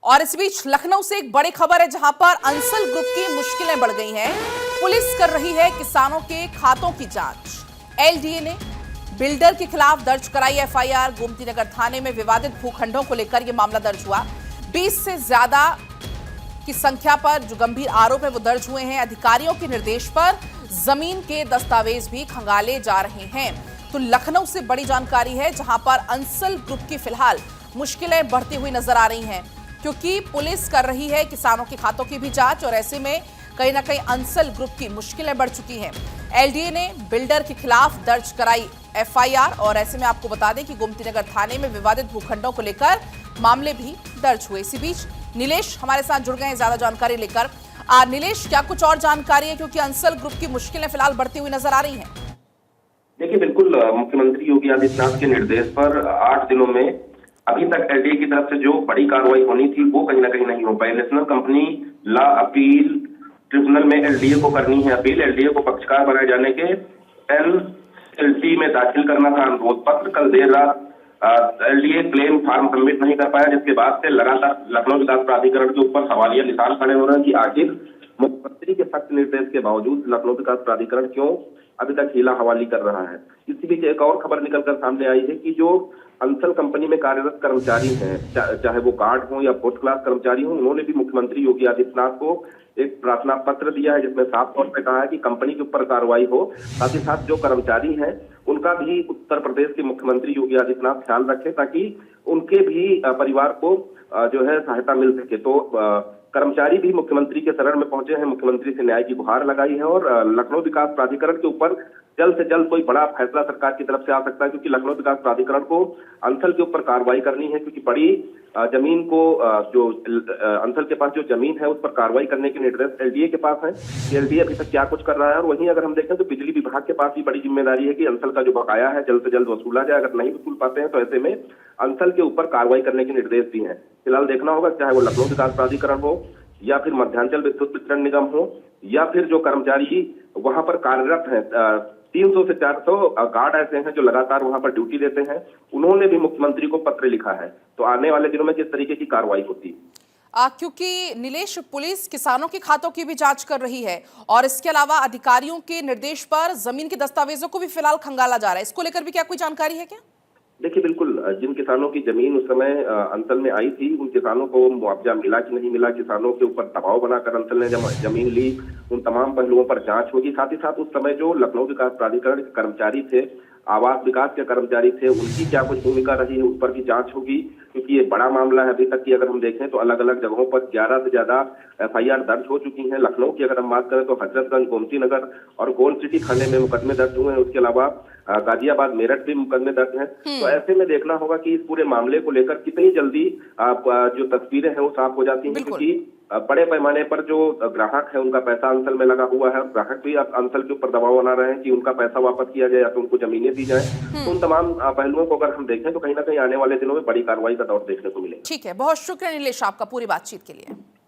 और इस बीच लखनऊ से एक बड़ी खबर है जहां पर अंसल ग्रुप की मुश्किलें बढ़ गई हैं। पुलिस कर रही है किसानों के खातों की जांच। एलडीए ने बिल्डर के खिलाफ दर्ज कराई एफआईआर। गोमती नगर थाने में विवादित भूखंडों को लेकर यह मामला दर्ज हुआ। 20 से ज्यादा की संख्या पर जो गंभीर आरोप है वो दर्ज हुए हैं। अधिकारियों के निर्देश पर जमीन के दस्तावेज भी खंगाले जा रहे हैं। तो लखनऊ से बड़ी जानकारी है जहां पर अंसल ग्रुप की फिलहाल मुश्किलें बढ़ती हुई नजर आ रही हैं, क्योंकि पुलिस कर रही है किसानों के खातों की भी जांच और ऐसे में कहीं ना कहीं अंसल ग्रुप की मुश्किलें बढ़ चुकी हैं। एलडीए ने बिल्डर के खिलाफ दर्ज कराई एफआईआर और ऐसे में आपको बता दें कि गोमती नगर थाने में विवादित भूखंडों को लेकर मामले भी दर्ज हुए। इसी बीच नीलेश हमारे साथ जुड़ गए हैं ज्यादा जानकारी लेकर। नीलेश, क्या कुछ और जानकारी है, क्योंकि अंसल ग्रुप की मुश्किलें फिलहाल बढ़ती हुई नजर आ रही हैं? देखिए, बिल्कुल मुख्यमंत्री योगी आदित्यनाथ के निर्देश पर 8 दिनों में अभी तक एलडीए की तरफ से जो बड़ी कार्रवाई होनी थी वो कहीं ना कहीं नहीं हो पाई। National company law appeal tribunal में एलडीए को करनी है अपील। एलडीए को पक्षकार बनाए जाने के एनएलटी में दाखिल करना था अनुरोध पत्र। कल देर रात एलडीए क्लेम फार्म सबमिट नहीं कर पाया, जिसके बाद से लगातार लखनऊ विकास प्राधिकरण के ऊपर सवालिया निशान खड़े हो रहे हैं कि आखिर मुख्यमंत्री के सख्त निर्देश के बावजूद लखनऊ विकास प्राधिकरण क्यों अभी तक हीला हवाली कर रहा है। इसी बीच एक और खबर निकलकर सामने आई है कि जो अंसल कंपनी में कार्यरत कर्मचारी हैं, चाहे वो गार्ड हो या फोर्थ क्लास कर्मचारी हो, उन्होंने भी मुख्यमंत्री योगी आदित्यनाथ को एक प्रार्थना पत्र दिया है, जिसमें साफ तौर पर कहा है कि कंपनी के ऊपर कार्रवाई हो। साथ ही साथ जो कर्मचारी हैं उनका भी उत्तर प्रदेश के मुख्यमंत्री योगी आदित्यनाथ ख्याल रखें, ताकि उनके भी परिवार को जो है सहायता मिल सके। तो कर्मचारी भी मुख्यमंत्री के शरण में पहुंचे हैं, मुख्यमंत्री से न्याय की गुहार लगाई है और लखनऊ विकास प्राधिकरण के ऊपर जल्द से जल्द कोई बड़ा फैसला सरकार की तरफ से आ सकता है, क्योंकि लखनऊ विकास प्राधिकरण को अंसल के ऊपर कार्रवाई करनी है, क्योंकि बड़ी जमीन को जो अंसल के पास जो जमीन है उस पर कार्रवाई करने के निर्देश एलडीए के पास है। एलडीए अभी तक क्या कुछ कर रहा है। और वहीं अगर हम देखें तो बिजली विभाग के पास भी बड़ी जिम्मेदारी है कि अंसल का जो बकाया है जल्द से जल्द वसूला जाए। अगर नहीं वसूल पाते हैं तो ऐसे में अंसल के ऊपर कार्रवाई करने के निर्देश भी हैं। फिलहाल देखना होगा, चाहे वो लखनऊ विकास प्राधिकरण हो या फिर मध्यांचल विद्युत वितरण निगम हो या फिर जो कर्मचारी वहां पर कार्यरत हैं, 300 से 400 गार्ड ऐसे हैं जो लगातार वहां पर ड्यूटी देते हैं, उन्होंने भी मुख्यमंत्री को पत्र लिखा है। तो आने वाले दिनों में किस तरीके की कार्रवाई होती है। क्योंकि नीलेश, पुलिस किसानों के खातों की भी जांच कर रही है और इसके अलावा अधिकारियों के निर्देश पर जमीन के दस्तावेजों को भी फिलहाल खंगाला जा रहा है। इसको लेकर भी क्या कोई जानकारी है क्या? देखिए, बिल्कुल जिन किसानों की जमीन उस समय अंसल में आई थी, उन किसानों को मुआवजा मिला कि नहीं मिला, किसानों के ऊपर दबाव बनाकर अंसल ने जमीन ली, उन तमाम पहलुओं पर जांच होगी। साथ ही साथ उस समय जो लखनऊ विकास प्राधिकरण के कर्मचारी थे, आवास विकास के कर्मचारी थे, उनकी क्या कुछ भूमिका रही है उस पर भी जांच होगी, क्योंकि ये बड़ा मामला है। अभी तक की अगर हम देखें तो अलग अलग जगहों पर 11 से ज्यादा एफआईआर दर्ज हो चुकी हैं। लखनऊ की अगर हम बात करें तो हजरतगंज, गोमती नगर और गोल्ड सिटी थाने में मुकदमे दर्ज हुए हैं। उसके अलावा गाजियाबाद, मेरठ भी मुकदमे दर्ज हैं। तो ऐसे में देखना होगा कि इस पूरे मामले को लेकर कितनी जल्दी जो तस्वीरें हैं वो साफ हो जाती हैं, क्योंकि बड़े पैमाने पर जो ग्राहक है उनका पैसा अंसल में लगा हुआ है। ग्राहक भी अब अंसल के ऊपर दबाव बना रहे हैं कि उनका पैसा वापस किया जाए या तो उनको जमीनें दी जाए। तो उन तमाम पहलुओं को अगर हम देखें तो कहीं ना कहीं आने वाले दिनों में बड़ी कार्रवाई का दौर देखने को मिलेगा। ठीक है, बहुत शुक्रिया नीलेश आपका पूरी बातचीत के लिए।